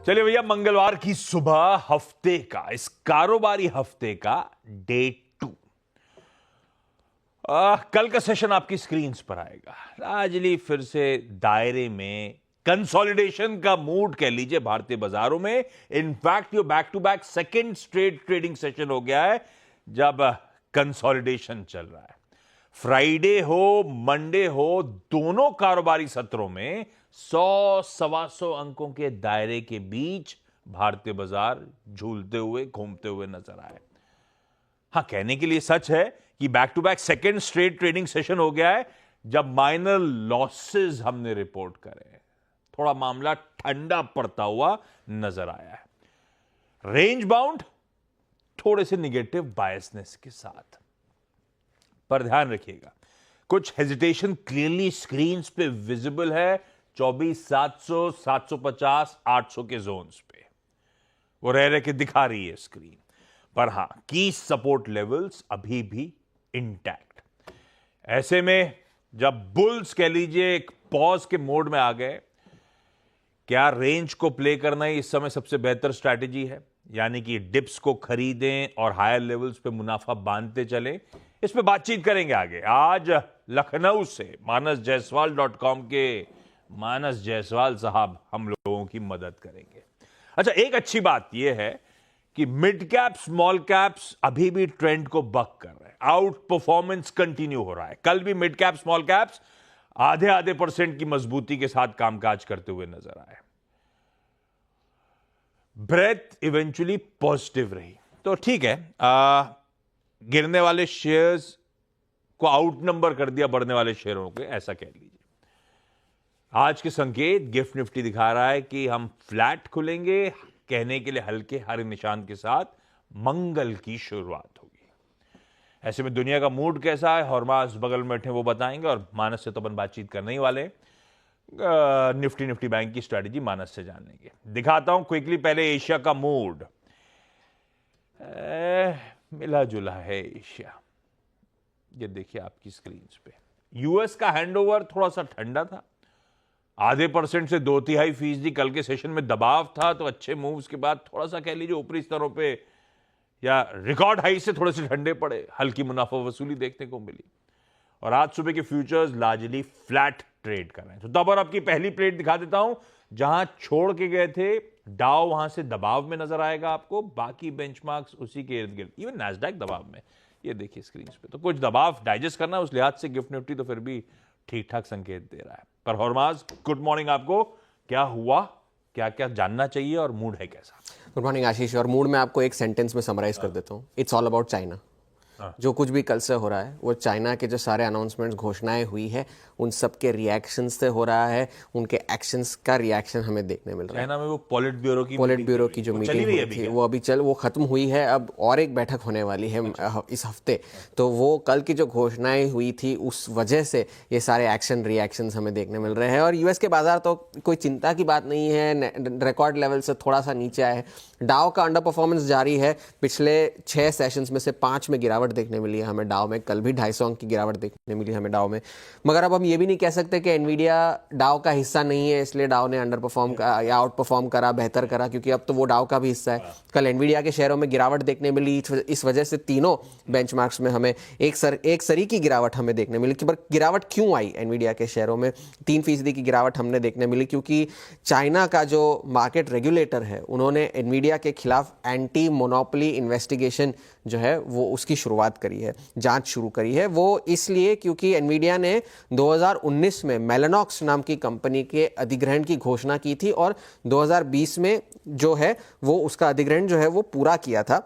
चलिए भैया, मंगलवार की सुबह हफ्ते का, इस कारोबारी हफ्ते का डे 2। कल का सेशन आपकी स्क्रीन्स पर आएगा। लार्जली फिर से दायरे में कंसोलिडेशन का मूड कह लीजिए भारतीय बाजारों में। इनफैक्ट ये back to back second straight trading session हो गया है जब कंसोलिडेशन चल रहा है। फ्राइडे हो मंडे हो, दोनों कारोबारी सत्रों में 100-125 अंकों के दायरे के बीच भारतीय बाजार झूलते हुए घूमते हुए नजर आए। हां, कहने के लिए सच है कि back to back second straight trading session हो गया है जब माइनर लॉसेस हमने रिपोर्ट करे। थोड़ा मामला ठंडा पड़ता हुआ नजर आया है। रेंज बाउंड थोड़े से निगेटिव बायसनेस के साथ, पर ध्यान रखिएगा कुछ हेजिटेशन क्लियरली स्क्रीन्स पे विजिबल है। 24,700, 750, 800 के जोन्स पे वो रह के दिखा रही है स्क्रीन पर। हां, की सपोर्ट लेवल्स अभी भी इंटैक्ट। ऐसे में जब बुल्स कह लीजिए एक पॉज के मोड में आ गए, क्या रेंज को प्ले करना ही इस समय सबसे बेहतर स्ट्रैटेजी है? यानी कि डिप्स को खरीदें और हायर लेवल्स पे मुनाफा बांधते चलें। इस पे बातचीत करेंगे आगे। आज लखनऊ से मानसजायसवाल.com के मानस जायसवाल साहब हम लोगों की मदद करेंगे। अच्छा, एक अच्छी बात यह है कि मिड कैप स्मॉल कैप्स अभी भी ट्रेंड को बक कर रहे हैं। आउट परफॉर्मेंस कंटिन्यू हो रहा है। कल भी मिड कैप स्मॉल कैप्स आधे % की मजबूती के साथ कामकाज करते हुए नजर आए। ब्रेथ इवेंचुअली पॉजिटिव रही तो ठीक है। गिरने वाले शेयर्स को आउट नंबर कर दिया बढ़ने वाले शेयरों के, ऐसा कह लीजिए। आज के संकेत गिफ्ट निफ्टी दिखा रहा है कि हम फ्लैट खुलेंगे, कहने के लिए हल्के हरे निशान के साथ मंगल की शुरुआत होगी। ऐसे में दुनिया का मूड कैसा है, हॉर्मास बगल में बैठे वो बताएंगे, और मानस से तो अपन बातचीत करने ही वाले। निफ्टी बैंक की स्ट्रैटेजी मानस से जान लेंगे। दिखाता हूं क्विकली पहले एशिया का मूड। मिला जुला है एशिया, ये देखिए आपकी स्क्रीन पे। यूएस का हैंडओवर थोड़ा सा ठंडा था, आधे % से 2/3% कल के सेशन में दबाव था। तो अच्छे मूव्स के बाद थोड़ा सा कह लीजिए ऊपरी स्तरों पे या रिकॉर्ड हाई से थोड़े से ठंडे पड़े, हल्की मुनाफा वसूली देखने को मिली। और आज सुबह के फ्यूचर्स लार्जली फ्लैट ट्रेड कर रहे हैं। तो तब और आपकी पहली प्लेट दिखा देता हूं, जहां छोड़ के गए थे डाउ वहां से दबाव में नजर आएगा आपको, बाकी बेंचमार्क्स उसी के इर्द गिर्द, इवन नैस्डैक दबाव में। ये देखिए स्क्रीन पे, तो कुछ दबाव डाइजेस्ट करना है उस लिहाज से गिफ्ट निफ्टी तो फिर भी ठीक ठाक संकेत दे रहा है। पर हॉर्मास, गुड मॉर्निंग आपको। क्या हुआ, क्या क्या जानना चाहिए और मूड है कैसा? गुड मॉर्निंग आशीष। और मूड में आपको एक सेंटेंस में समराइज कर देता हूँ। It's all about China. जो कुछ भी कल से हो रहा है वो चाइना के जो सारे अनाउंसमेंट्स, घोषणाएं हुई है, उन सब के रिएक्शन से हो रहा है। उनके एक्शंस का रिएक्शन हमें देखने मिल रहा है। चाइना में वो पॉलिट ब्यूरो की जो मीटिंग हुई थी वो अभी वो खत्म हुई है। अब और एक बैठक होने वाली है इस हफ्ते। तो वो कल की जो घोषणाएं हुई थी उस वजह से ये सारे एक्शन रिएक्शंस हमें देखने मिल रहे हैं। और यूएस के बाजार तो कोई चिंता की बात नहीं है, रिकॉर्ड लेवल से थोड़ा सा नीचे आए हैं। डाउ का अंडर परफॉर्मेंस जारी है। पिछले 6 सेशंस में से 5 में गिरावट देखने मिली है हमें डाउ में। कल भी 250 अंक की गिरावट देखने मिली हमें डाउ में। मगर अब हम ये भी नहीं कह सकते कि एनवीडिया डाउ का हिस्सा नहीं है, इसलिए डाउ ने अंडर परफॉर्म या आउट परफॉर्म करा, बेहतर करा, क्योंकि अब तो वो डाउ का भी हिस्सा है। कल एनवीडिया के शेयरों में गिरावट देखने मिली। इस वजह से तीनों बेंचमार्क्स में हमें एक सरी की गिरावट हमें देखने मिली। पर गिरावट क्यों आई एनवीडिया के शेयरों में? 3% की गिरावट हमने देखने मिली क्योंकि चाइना का जो मार्केट रेगुलेटर है उन्होंने एनवीडिया के खिलाफ एंटी मोनोपोली इन्वेस्टिगेशन जो है वो उसकी शुरुआत करी है, जांच शुरू करी है। वो इसलिए क्योंकि एनवीडिया ने 2019 में मेलानॉक्स नाम की कंपनी के अधिग्रहण की घोषणा की थी और 2020 में जो है वो उसका अधिग्रहण जो है वो पूरा किया था।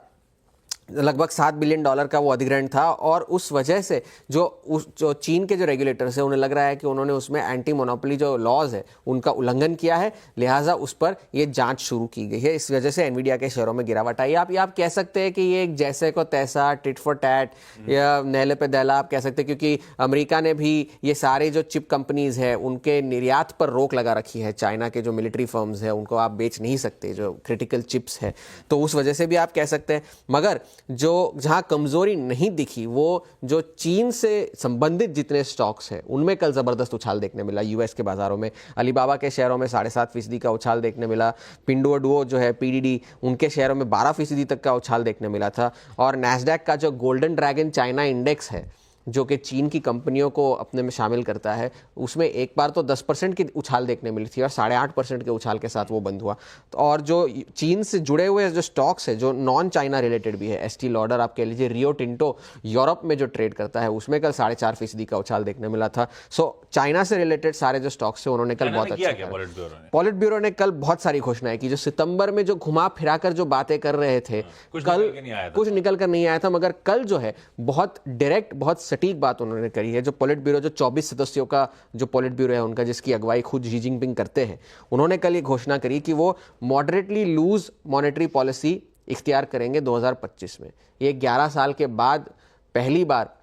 लगभग $7 बिलियन का वो अधिग्रहण था। और उस वजह से जो चीन के जो रेगुलेटर्स हैं उन्हें लग रहा है कि उन्होंने उसमें एंटी मोनोपोली जो लॉज है उनका उल्लंघन किया है, लिहाजा उस पर ये जांच शुरू की गई है। इस वजह से एनवीडिया के शेयरों में गिरावट आई। आप कह सकते हैं कि ये एक जैसे को तैसा, टिट फॉर टैट या नैले पे दैला आप कह सकते हैं, क्योंकि अमेरिका ने भी ये सारे जो चिप कंपनीज है उनके निर्यात पर रोक लगा रखी है। चाइना के जो मिलिट्री फर्म्स है उनको आप बेच नहीं सकते, जो क्रिटिकल चिप्स है, तो उस वजह से भी आप कह सकते हैं। मगर जो जहां कमजोरी नहीं दिखी वो जो चीन से संबंधित जितने स्टॉक्स हैं उनमें कल जबरदस्त उछाल देखने मिला यूएस के बाजारों में। अलीबाबा के शेयरों में 7.5% का उछाल देखने मिला। पिंडुओडुओ जो है पीडीडी, उनके शेयरों में 12% तक का उछाल देखने मिला था। और नैस्डैक का जो गोल्डन ड्रैगन चाइना इंडेक्स है जो कि चीन की कंपनियों को अपने में शामिल करता है, उसमें एक बार तो 10% की उछाल देखने मिली थी और 8.5% के उछाल के साथ वो बंद हुआ। और जो चीन से जुड़े हुए जो स्टॉक्स है जो नॉन चाइना रिलेटेड भी है, एस्टी लॉडर आप कह लीजिए, रियो टिंटो यूरोप में जो ट्रेड करता है उसमें कल 4.5% का उछाल देखने मिला था। सो चाइना से रिलेटेड सारे जो स्टॉक्स है उन्होंने कल बहुत अच्छा किया। पॉलिट ब्यूरो ने कल बहुत सारी घोषणाएं की। जो सितंबर में जो घुमा फिरा कर जो बातें कर रहे थे, कल कुछ निकल कर नहीं आया था, मगर कल जो है बहुत डायरेक्ट, बहुत सटीक बात उन्होंने करी है। जो पॉलिट ब्यूरो, जो 24 सदस्यों का जो पॉलिट ब्यूरो है उनका, जिसकी अगुवाई खुद शी जिनपिंग करते हैं, उन्होंने कल ये घोषणा करी कि वो मॉडरेटली लूज मॉनेटरी पॉलिसी इख्तियार करेंगे 2025 में। ये 11 साल के बाद पहली बार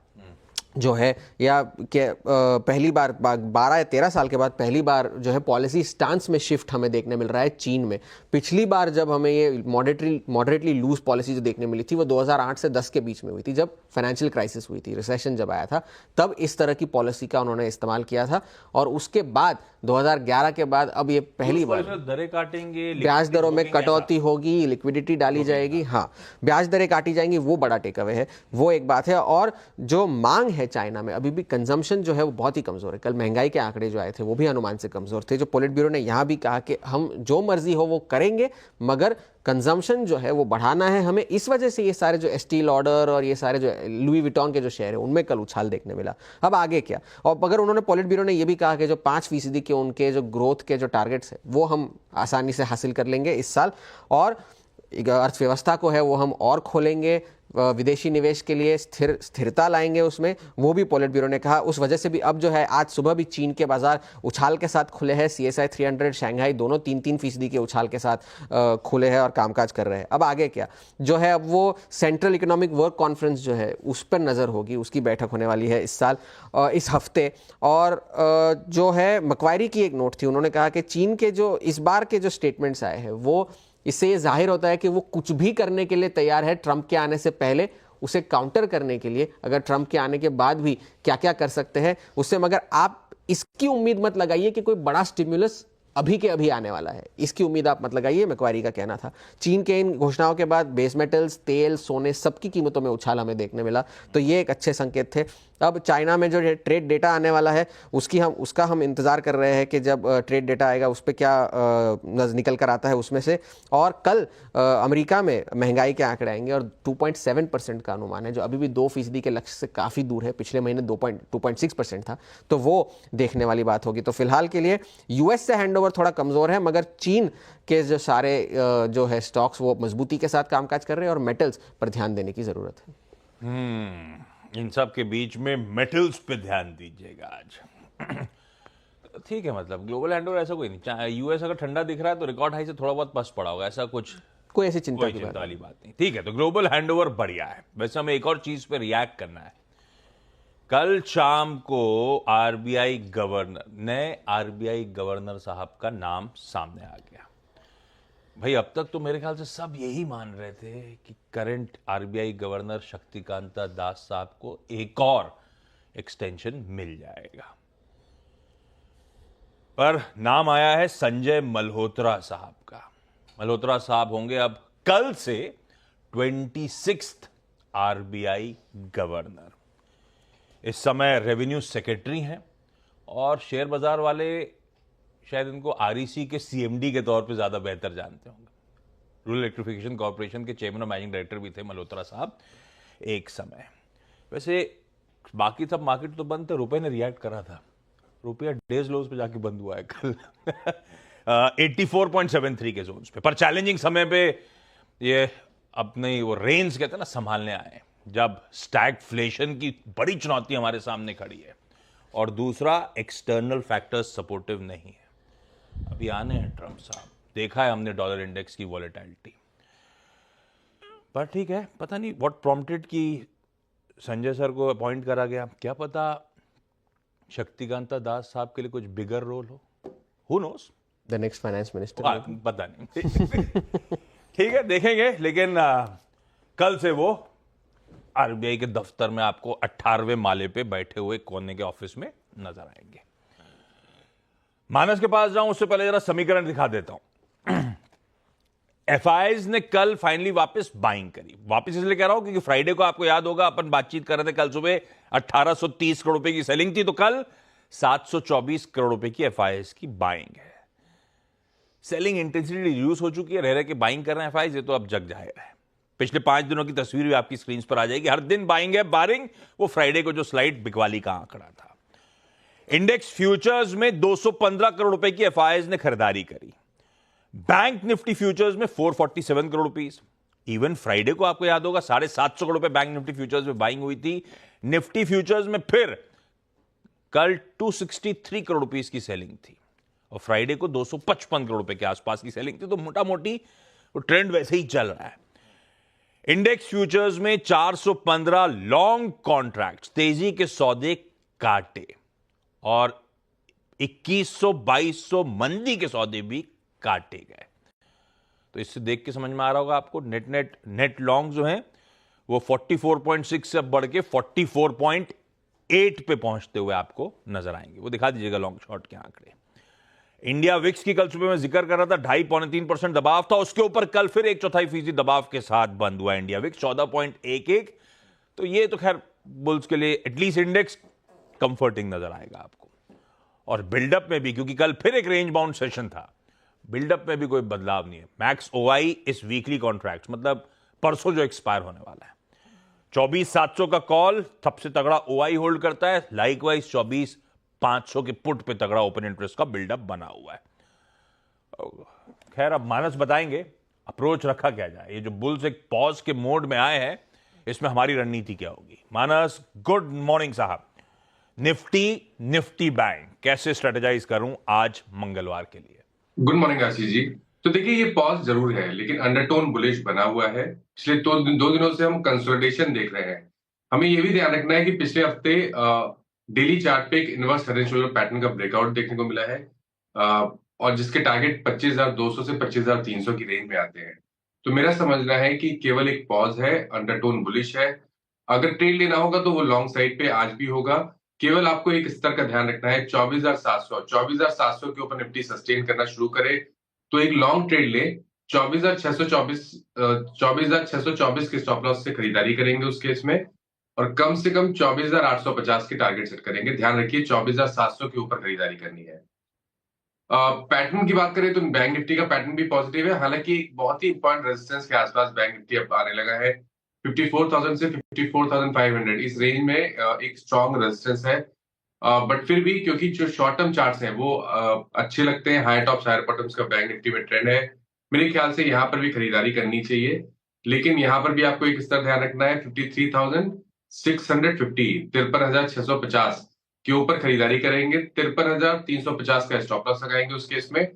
जो है, या पहली बार 12 या 13 साल के बाद पहली बार जो है पॉलिसी स्टांस में शिफ्ट हमें देखने मिल रहा है चीन में। पिछली बार जब हमें ये मॉडरेटली लूज पॉलिसी जो देखने मिली थी वो 2008 से 10 के बीच में हुई थी, जब फाइनेंशियल क्राइसिस हुई थी, रिसेशन जब आया था, तब इस तरह की पॉलिसी का उन्होंने इस्तेमाल किया था। और उसके बाद 2011 के बाद अब ये पहली बार दरें काटेंगे, ब्याज दरों में कटौती होगी, लिक्विडिटी डाली जाएगी। हाँ, ब्याज दरें काटी जाएंगी, वो बड़ा टेक अवे है, वो एक बात है। और जो मांग है चाइना में, अभी भी कंजम्पशन जो है वो बहुत ही कमजोर है। कल महंगाई के आंकड़े जो आए थे वो भी अनुमान से कमजोर थे। जो पॉलिट ब्यूरो ने यहां भी कहा कि हम जो मर्जी हो वो करेंगे, मगर कंजम्पशन जो है वो बढ़ाना है हमें। इस वजह से ये सारे जो एस्टी लॉडर और ये सारे जो लुई विटॉन के जो शेयर है उनमें कल उछाल देखने मिला। अब आगे क्या? और अगर उन्होंने, पॉलिट ब्यूरो ने ये भी कहा कि जो 5% के उनके जो ग्रोथ के जो टारगेट्स है वो हम आसानी से हासिल कर लेंगे इस साल, और अर्थव्यवस्था को है वो हम और खोलेंगे, विदेशी निवेश के लिए स्थिरता लाएंगे उसमें, वो भी पॉलिट ब्यूरो ने कहा। उस वजह से भी अब जो है आज सुबह भी चीन के बाजार उछाल के साथ खुले हैं। CSI 300, शंघाई दोनों 3-3% के उछाल के साथ खुले हैं और कामकाज कर रहे हैं। अब आगे क्या जो है, अब वो सेंट्रल इकोनॉमिक वर्क कॉन्फ्रेंस जो है उस पर नज़र होगी, उसकी बैठक होने वाली है इस साल, इस हफ्ते। और जो है मक्वारी की एक नोट थी, उन्होंने कहा कि चीन के जो इस बार के जो स्टेटमेंट्स आए हैं वो, इससे ये जाहिर होता है कि वो कुछ भी करने के लिए तैयार है ट्रंप के आने से पहले, उसे काउंटर करने के लिए। अगर ट्रंप के आने के बाद भी क्या क्या कर सकते हैं उससे, मगर आप इसकी उम्मीद मत लगाइए कि कोई बड़ा स्टिमुलस अभी के अभी आने वाला है, इसकी उम्मीद आप मत लगाइए, मैक्वारी का कहना था। चीन के इन घोषणाओं के बाद बेस मेटल्स, तेल, सोने, सबकी कीमतों में उछाल हमें देखने मिला, तो ये एक अच्छे संकेत थे। अब चाइना में जो ट्रेड डेटा आने वाला है उसका हम इंतज़ार कर रहे हैं कि जब ट्रेड डेटा आएगा उस पर क्या निकल कर आता है उसमें से। और कल अमेरिका में महंगाई के आंकड़े आएंगे और 2.7% का अनुमान है, जो अभी भी 2% के लक्ष्य से काफ़ी दूर है। पिछले महीने 2.6% था, तो वो देखने वाली बात होगी। तो फिलहाल के लिए यूएस से हैंडओवर थोड़ा कमज़ोर है, मगर चीन के जो सारे जो है स्टॉक्स वो मजबूती के साथ कामकाज कर रहे हैं और मेटल्स पर ध्यान देने की ज़रूरत है। इन सब के बीच में मेटल्स पे ध्यान दीजिएगा आज। ठीक है, मतलब ग्लोबल हैंडओवर ऐसा कोई नहीं। यूएस अगर ठंडा दिख रहा है तो रिकॉर्ड हाई से थोड़ा बहुत पस पड़ा होगा, ऐसा कुछ कोई ऐसी चिंता वाली बात नहीं। ठीक है, तो ग्लोबल हैंडओवर बढ़िया है। वैसे हमें एक और चीज पे रिएक्ट करना है। कल शाम को आरबीआई गवर्नर साहब का नाम सामने आ गया। भाई अब तक तो मेरे ख्याल से सब यही मान रहे थे कि करंट आरबीआई गवर्नर शक्तिकांता दास साहब को एक और एक्सटेंशन मिल जाएगा, पर नाम आया है संजय मल्होत्रा साहब का। मल्होत्रा साहब होंगे अब कल से 26th आरबीआई गवर्नर। इस समय रेवेन्यू सेक्रेटरी हैं और शेयर बाजार वाले शायद इनको आरईसी के सीएमडी के तौर पे ज्यादा बेहतर जानते होंगे। रूरल इलेक्ट्रिफिकेशन कॉर्पोरेशन के चेयरमैन और मैनेजिंग डायरेक्टर भी थे मल्होत्रा साहब एक समय। वैसे बाकी सब मार्केट तो बंद थे, रुपए ने रिएक्ट करा था। रुपया डेज लोज पे जाके बंद हुआ है कल 84.73 के जोन्स पे। पर चैलेंजिंग समय पे ये अपने वो रेंज कहते हैं ना संभालने आए, जब स्टैगफ्लेशन की बड़ी चुनौती हमारे सामने खड़ी है और दूसरा एक्सटर्नल फैक्टर्स सपोर्टिव नहीं है। अभी आने हैं ट्रंप साहब, देखा है हमने डॉलर इंडेक्स की वॉलेटिलिटी। पर ठीक है, पता नहीं व्हाट प्रॉम्प्टेड कि संजय सर को अपॉइंट करा गया। क्या पता शक्तिकांता दास साहब के लिए कुछ बिगर रोल हो, who knows, the next finance minister, पता नहीं। ठीक है, देखेंगे। लेकिन कल से वो आरबीआई के दफ्तर में आपको 18वें माले पे बैठे हुए कोने के ऑफिस में नजर आएंगे। मानस के पास जाऊं उससे पहले जरा समीकरण दिखा देता हूं। एफआईज ने कल फाइनली वापस बाइंग करी। वापस इसलिए कह रहा हूं क्योंकि फ्राइडे को आपको याद होगा अपन बातचीत कर रहे थे, कल सुबह 1830 करोड़ रुपए की सेलिंग थी, तो कल 724 करोड़ रुपए की एफआईज की बाइंग है। सेलिंग इंटेंसिटी रिड्यूस हो चुकी है, रह रहे के बाइंग कर रहे हैं एफआईज, ये तो अब जग जाहिर है। पिछले 5 दिनों की तस्वीर भी आपकी स्क्रीन पर आ जाएगी, हर दिन बाइंग है, बारिंग वो फ्राइडे को जो स्लाइड बिकवाली का आंकड़ा था। इंडेक्स फ्यूचर्स में 215 करोड़ रुपए की एफआईज ने खरीदारी करी। बैंक निफ्टी फ्यूचर्स में 447 करोड़ रुपीस। इवन फ्राइडे को आपको याद होगा 750 करोड़ रुपए बैंक निफ्टी फ्यूचर्स में बाइंग हुई थी। निफ्टी फ्यूचर्स में फिर कल 263 करोड़ रुपीस की सेलिंग थी और फ्राइडे को 255 करोड़ रुपए के आसपास की सेलिंग थी। तो मोटा मोटी वो ट्रेंड वैसे ही चल रहा है। इंडेक्स फ्यूचर्स में 415 लॉन्ग कॉन्ट्रैक्ट्स तेजी के सौदे काटे और 2100-2200 मंदी के सौदे भी काटे गए। तो इससे देख के समझ में आ रहा होगा आपको नेट लॉन्ग जो हैं वो 44.6 से बढ़ के 44.8 पे पहुंचते हुए आपको नजर आएंगे। वो दिखा दीजिएगा लॉन्ग शॉर्ट के आंकड़े। इंडिया विक्स की कल सुबह में जिक्र कर रहा था, 2.5-3% दबाव था, उसके ऊपर कल फिर 1/4% दबाव के साथ बंद हुआ इंडिया विक्स 14.11। तो ये तो खैर बुल्स के लिए एटलीस्ट इंडेक्स कंफर्टिंग नजर आएगा आपको। और बिल्डअप में भी, क्योंकि कल फिर एक रेंज बाउंड सेशन था, बिल्डअप में भी कोई बदलाव नहीं है। मैक्स ओआई इस वीकली कॉन्ट्रैक्ट मतलब परसों जो एक्सपायर होने वाला है, 24,700 का कॉल सबसे तगड़ा ओआई होल्ड करता है। लाइकवाइज 24,500 के पुट पे तगड़ा ओपन इंटरेस्ट का बिल्डअप बना हुआ है। खैर अब मानस बताएंगे अप्रोच रखा क्या जाए। ये जो बुल्स एक पॉज के मोड में आए हैं, इसमें हमारी रणनीति क्या होगी। मानस, गुड मॉर्निंग साहब। निफ्टी बैंक कैसे स्ट्रेटेजाइज करूं आज मंगलवार के लिए? Good morning Ashish ji. तो देखिए ये पॉज जरूर है लेकिन अंडरटोन बुलिश बना हुआ है। पिछले दो दिनों से हम कंसोलिडेशन देख रहे हैं। हमें ये भी ध्यान रखना है कि पिछले हफ्ते डेली चार्ट पे एक inverse head and shoulder pattern का ब्रेकआउट देखने को मिला है और जिसके टारगेट 25,200 से 25,300 की रेंज में आते हैं। तो मेरा समझना है कि केवल एक पॉज है, अंडरटोन बुलिश है। अगर ट्रेड लेना होगा तो वो लॉन्ग साइड पे आज भी होगा। केवल आपको एक स्तर का ध्यान रखना है, 24,700 के ऊपर निफ्टी सस्टेन करना शुरू करे तो एक लॉन्ग ट्रेड ले। 24,624 के स्टॉप लॉस से खरीदारी करेंगे उस केस में, और कम से कम 24,850 के टारगेट सेट करेंगे। ध्यान रखिए 24,700 के ऊपर खरीदारी करनी है। पैटर्न की बात करें तो बैंक निफ्टी का पैटर्न भी पॉजिटिव है। हालांकि एक बहुत ही इंपॉर्टेंट रेजिस्टेंस के आसपास बैंक निफ्टी अब आने लगा है। 54,000 से 54,500 इस रेंज में एक स्ट्रॉन्ग रेजिस्टेंस है। बट फिर भी क्योंकि जो शॉर्ट टर्म चार्ट्स हैं वो अच्छे लगते हैं, हाई टॉप्स हायर बॉटम्स का बैंक निफ्टी में ट्रेंड है, मेरे ख्याल से यहाँ पर भी खरीदारी करनी चाहिए। लेकिन यहाँ पर भी आपको एक स्तर ध्यान रखना है, 53,650 53,650 के ऊपर खरीदारी करेंगे। 53,350 का स्टॉप लॉस लगाएंगे उस केस में,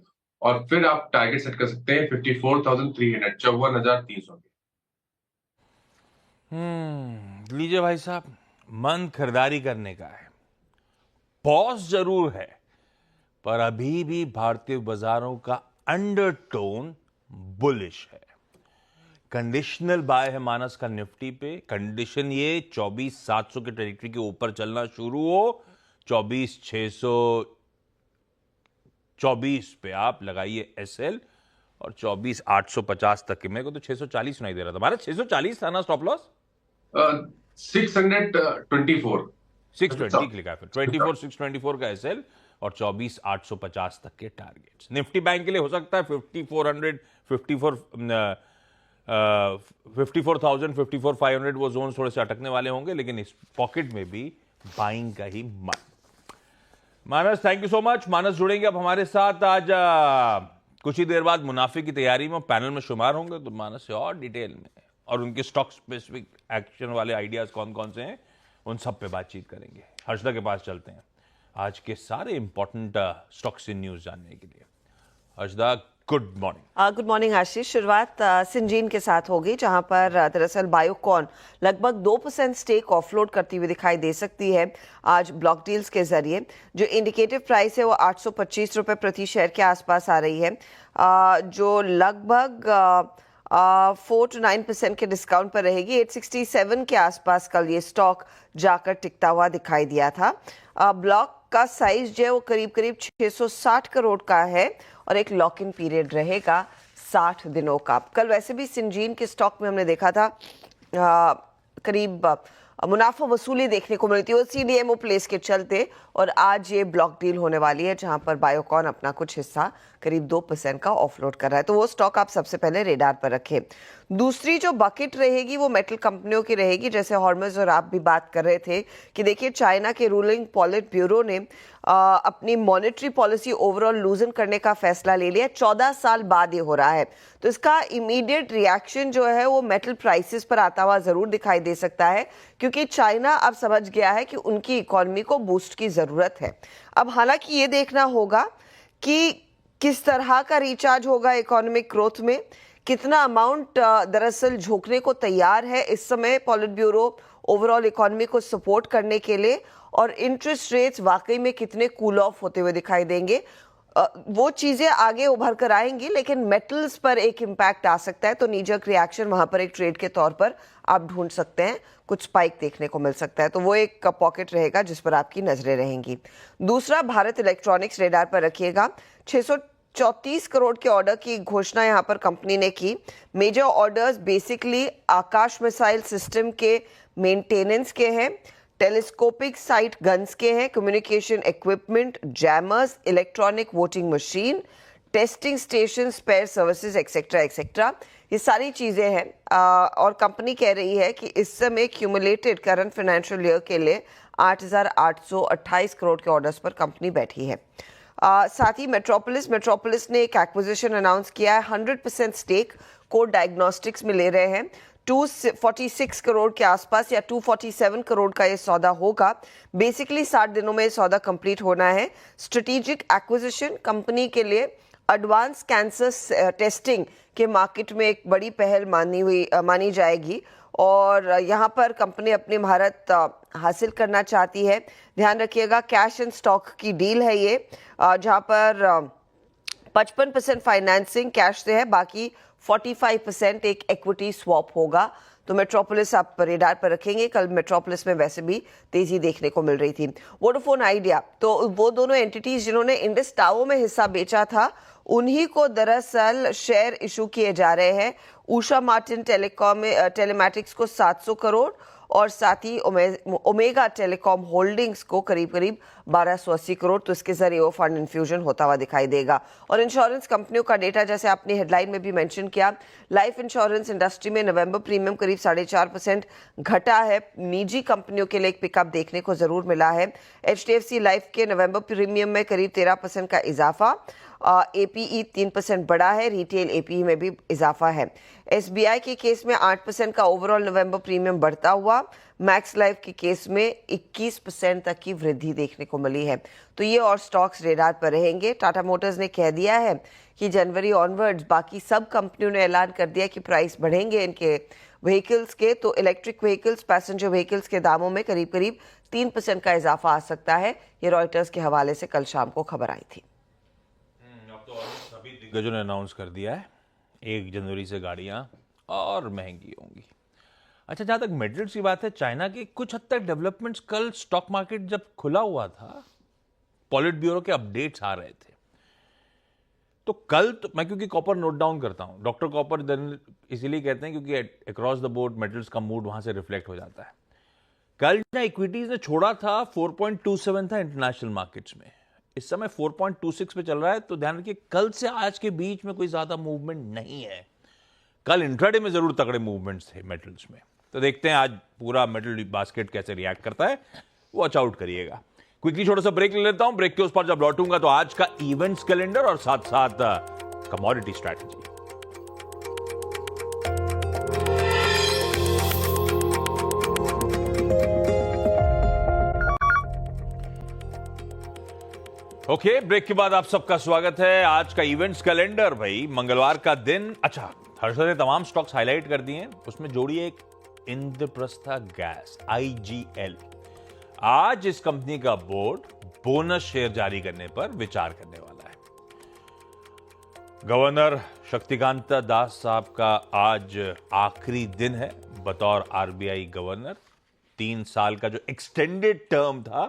और फिर आप टारगेट सेट कर सकते हैं 54,300 54,300। लीजिए भाई साहब, मन खरीदारी करने का है, पॉज जरूर है, पर अभी भी भारतीय बाजारों का अंडरटोन बुलिश है। कंडीशनल बाय है मानस का निफ्टी पे। कंडीशन ये 24,700 के टेरिटरी के ऊपर चलना शुरू हो, 24,624 पे आप लगाइए एसएल और 24,850 तक के। मेरे को तो 640 सुनाई दे रहा था। हमारा 640 था ना स्टॉप लॉस? 624 620 लिखा है फिर, 24,624 का एसएल और 24,850 तक के टारगेट्स। निफ्टी बैंक के लिए हो सकता है 54,000, 54,500 वो जोन थोड़े से अटकने वाले होंगे, लेकिन इस पॉकेट में भी बाइंग का ही मन। मानस, थैंक यू सो मच। मानस जुड़ेंगे अब हमारे साथ आज कुछ ही देर बाद मुनाफे की तैयारी में पैनल में शुमार होंगे, तो मानस से और डिटेल में और उनके स्टॉक स्पेसिफिक एक्शन वाले आइडियाज कौन कौन से हैं उन सब पे बातचीत करेंगे। हर्षदा के पास चलते हैं आज के सारे इंपॉर्टेंट स्टॉक्स इन न्यूज जानने के लिए। Harshada, good morning. Good morning Ashish. शुरुआत सिंजीन के साथ होगी, जहां पर दरअसल बायोकॉन लगभग 2% स्टेक ऑफलोड करती हुई दिखाई दे सकती है आज ब्लॉक डील्स के जरिए। जो इंडिकेटिव प्राइस है वो 825 रुपए प्रति शेयर के आसपास आ रही है, जो लगभग 4 to 9% के डिस्काउंट पर रहेगी। 867 के आसपास कल ये स्टॉक जाकर टिकता हुआ दिखाई दिया था। ब्लॉक का साइज जो है वो करीब करीब 660 करोड़ का है और एक लॉक इन पीरियड रहेगा 60 दिनों का। कल वैसे भी सिंजीन के स्टॉक में हमने देखा था करीब मुनाफा वसूली देखने को मिलती है वो CDMO प्लेस के चलते, और आज ये ब्लॉक डील होने वाली है जहां पर बायोकॉन अपना कुछ हिस्सा करीब 2% का ऑफलोड कर रहा है, तो वो स्टॉक आप सबसे पहले रेडार पर रखें। दूसरी जो बकेट रहेगी वो मेटल कंपनियों की रहेगी, जैसे हॉर्मज और आप भी बात कर रहे थे कि देखिए चाइना के रूलिंग पॉलिट ब्यूरो ने अपनी मॉनेटरी पॉलिसी ओवरऑल लूजन करने का फैसला ले लिया। 14 साल बाद ये हो रहा है, तो इसका इमीडिएट रिएक्शन जो है वो मेटल प्राइसेस पर आता हुआ जरूर दिखाई दे सकता है, क्योंकि चाइना अब समझ गया है कि उनकी इकोनॉमी को बूस्ट की जरूरत है। अब हालांकि ये देखना होगा कि किस तरह का रिचार्ज होगा इकोनॉमिक ग्रोथ में, कितना अमाउंट दरअसल झोंकने को तैयार है इस समय पॉलिट ब्यूरो ओवरऑल इकोनॉमी को सपोर्ट करने के लिए, और इंटरेस्ट रेट्स वाकई में कितने कूल ऑफ होते हुए दिखाई देंगे। वो चीजें आगे उभर कर आएंगी, लेकिन मेटल्स पर एक इम्पैक्ट आ सकता है, तो नीजक रिएक्शन वहां पर एक ट्रेड के तौर पर आप ढूंढ सकते हैं, कुछ स्पाइक देखने को मिल सकता है, तो वो एक पॉकेट रहेगा जिस पर आपकी नजरें रहेंगी। दूसरा, भारत इलेक्ट्रॉनिक्स रेडार पर रखिएगा। 634 करोड़ के ऑर्डर की घोषणा यहां पर कंपनी ने की। Major orders basically Akash missile system के मेंटेनेंस के हैं, टेलीस्कोपिक साइट गन्स के हैं, communication equipment, jammers, electronic voting machine, testing station, spare services etcetera etcetera, ये सारी चीजें हैं। और कंपनी कह रही है कि इस समय क्यूमुलेटेड करंट फाइनेंशियल ईयर के लिए 8,828 करोड़ के ऑर्डर्स पर कंपनी बैठी है। साथ ही मेट्रोपोलिस ने एक एक्विजिशन अनाउंस किया है। 100% स्टेक कोड डायग्नोस्टिक्स में ले रहे हैं। 246 करोड़ के आसपास या 247 करोड़ का ये सौदा होगा। बेसिकली 60 दिनों में ये सौदा कंप्लीट होना है। स्ट्रेटेजिक एक्विजिशन कंपनी के लिए एडवांस कैंसर टेस्टिंग के मार्केट में एक बड़ी पहल मानी जाएगी, और यहाँ पर कंपनी अपनी महारत हासिल करना चाहती है। ध्यान रखिएगा कैश एंड स्टॉक की डील है ये, जहाँ पर 55% फाइनेंसिंग कैश से है, बाकी 45% एक इक्विटी स्वैप होगा। तो मेट्रोपोलिस आप रेडार पर रखेंगे। कल मेट्रोपोलिस में वैसे भी तेजी देखने को मिल रही थी। वोडाफोन आइडिया, तो वो दोनों एंटिटीज जिन्होंने इंडस टावर में हिस्सा बेचा था, उन्हीं को दरअसल शेयर इशू किए जा रहे हैं। उषा मार्टिन टेलीमैटिक्स को 700 करोड़ और साथ ही ओमेगा टेलीकॉम होल्डिंग्स को करीब करीब 1280 करोड़, तो इसके जरिए वो फंड इन्फ्यूजन होता हुआ दिखाई देगा। और इंश्योरेंस कंपनियों का डेटा जैसे आपने हेडलाइन में भी मेंशन किया, लाइफ इंश्योरेंस इंडस्ट्री में नवंबर प्रीमियम करीब 4.5% घटा है। निजी कंपनियों के लिए एक पिकअप देखने को जरूर मिला है। HDFC लाइफ के नवंबर प्रीमियम में करीब 13% का इजाफा, APE 3% बढ़ा है, रिटेल APE में भी इजाफा है। SBI के केस में 8% का ओवरऑल नवंबर प्रीमियम बढ़ता हुआ, मैक्स लाइफ के केस में 21% तक की वृद्धि देखने को मिली है। तो ये और स्टॉक्स रेडार पर रहेंगे। टाटा मोटर्स ने कह दिया है कि जनवरी ऑनवर्ड्स बाकी सब कंपनियों ने ऐलान कर दिया कि प्राइस बढ़ेंगे इनके व्हीकल्स के, तो इलेक्ट्रिक व्हीकल्स, पैसेंजर व्हीकल्स के दामों में करीब करीब 3% का इजाफा आ सकता है। ये रॉयटर्स के हवाले से कल शाम को खबर आई थी। अब तो सभी दिग्गजों ने अनाउंस कर दिया है 1 जनवरी से गाड़ियां और महंगी होंगी। अच्छा, जहां तक मेटल्स की बात है, चाइना के कुछ हद तक डेवलपमेंट्स कल स्टॉक मार्केट जब खुला हुआ था, पॉलिट ब्यूरो के अपडेट्स आ रहे थे, तो कल तो मैं क्योंकि कॉपर नोट डाउन करता हूं, डॉक्टर कॉपर देन इसीलिए कहते हैं क्योंकि अक्रॉस द बोर्ड मेटल्स का मूड वहां से रिफ्लेक्ट हो जाता है। कल इक्विटीज ने छोड़ा था 4.27 था इंटरनेशनल मार्केट्स में, इस समय 4.26 पे चल रहा है। तो ध्यान रखिए कल से आज के बीच में कोई ज्यादा मूवमेंट नहीं है। कल इंट्राडे में जरूर तगड़े मूवमेंट्स थे मेटल्स में, तो देखते हैं आज पूरा मेटल बास्केट कैसे रिएक्ट करता है, वॉच आउट करिएगा। क्विकली छोटा सा ब्रेक ले लेता हूं, ब्रेक के उस पर जब लौटूंगा तो आज का इवेंट्स कैलेंडर और साथ साथ कमोडिटी स्ट्रैटेजी। ओके, ब्रेक के बाद आप सबका स्वागत है। आज का इवेंट्स कैलेंडर भाई, मंगलवार का दिन, अच्छा हर्षद ने तमाम स्टॉक्स हाईलाइट कर दिए हैं, उसमें जोड़िए एक इंद्रप्रस्था गैस IGL। आज इस कंपनी का बोर्ड बोनस शेयर जारी करने पर विचार करने वाला है। गवर्नर शक्तिकांता दास साहब का आज आखिरी दिन है बतौर आरबीआई गवर्नर। 3 साल का जो एक्सटेंडेड टर्म था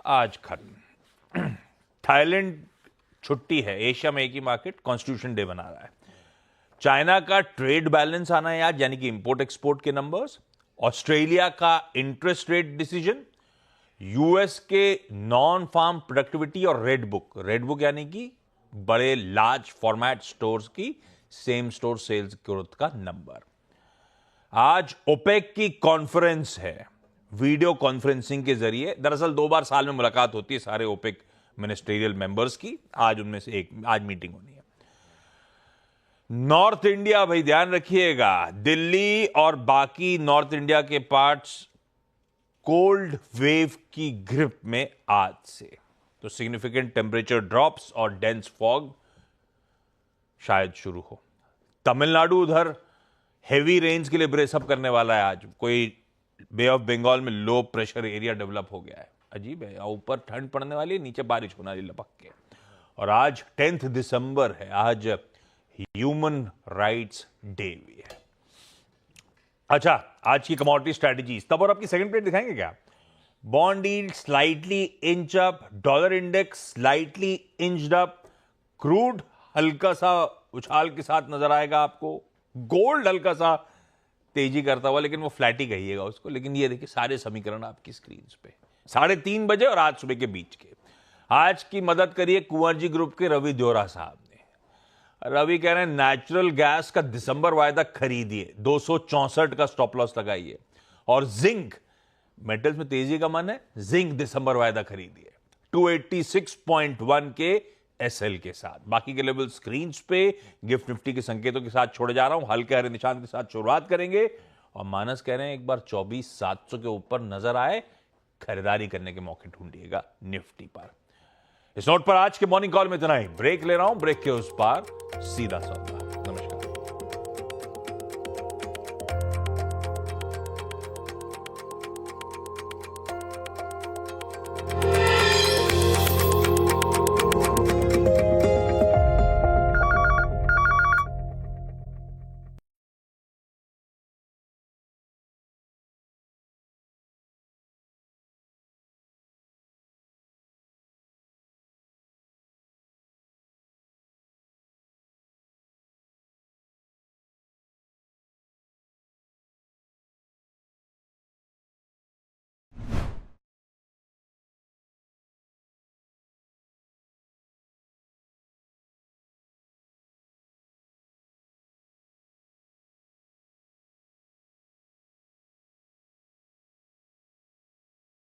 आज खत्म। थाईलैंड छुट्टी है, एशिया में एक ही मार्केट कॉन्स्टिट्यूशन डे मना रहा है। चाइना का ट्रेड बैलेंस आना है आज, यानी कि इंपोर्ट एक्सपोर्ट के नंबर्स। ऑस्ट्रेलिया का इंटरेस्ट रेट डिसीजन, यूएस के नॉन फार्म प्रोडक्टिविटी और रेड बुक यानी कि बड़े लार्ज फॉर्मेट स्टोर्स की सेम स्टोर सेल्स ग्रोथ का नंबर। आज ओपेक की कॉन्फ्रेंस है, वीडियो कॉन्फ्रेंसिंग के जरिए। दरअसल 2 बार साल में मुलाकात होती है सारे ओपेक मिनिस्ट्रियल मेंबर्स की, आज उनमें से एक आज मीटिंग होनी है। नॉर्थ इंडिया, भाई ध्यान रखिएगा, दिल्ली और बाकी नॉर्थ इंडिया के पार्ट्स कोल्ड वेव की ग्रिप में आज से, तो सिग्निफिकेंट टेम्परेचर ड्रॉप्स और डेंस फॉग शायद शुरू हो। तमिलनाडु उधर हेवी रेंज के लिए ब्रेसअप करने वाला है आज। कोई बे ऑफ बंगाल में लो प्रेशर एरिया डेवलप हो गया है, अजीब है। ऊपर ठंड पड़ने वाली है, नीचे बारिश होने वाली लपक के। और आज 10 दिसंबर है, आज ह्यूमन राइट्स डे भी है। अच्छा, आज की कमोडिटी स्ट्रेटजीज तब और आपकी सेकंड प्लेट दिखाएंगे क्या? Bond yield slightly inch up, dollar index slightly inched up, crude हल्का सा उछाल के साथ नजर आएगा आपको, गोल्ड हल्का सा तेजी करता हुआ, लेकिन वो फ्लैट ही कहिएगा उसको। लेकिन ये देखिए सारे समीकरण आपकी स्क्रीन पे 3:30 बजे और आज सुबह के बीच के। आज की मदद करिए कुंवर जी ग्रुप के रवि देओरा साहब ने। रवि कह रहे हैं नेचुरल गैस का दिसंबर वायदा खरीदिए, 264 का स्टॉप लॉस लगाइए। और जिंक, मेटल्स में तेजी का मन है, जिंक दिसंबर वायदा खरीदिए 286.1 के एसएल के साथ। बाकी के लेवल स्क्रीन पे गिफ्ट निफ्टी के संकेतों के साथ छोड़े जा रहा हूं, हल्के हरे निशान के साथ शुरुआत करेंगे। और मानस कह रहे हैं एक बार 24,700 के ऊपर नजर आए, खरीदारी करने के मौके ढूंढिएगा निफ्टी पर। इस नोट पर आज के मॉर्निंग कॉल में इतना ही। ब्रेक ले रहा हूं, ब्रेक के उस पार सीधा सौदा।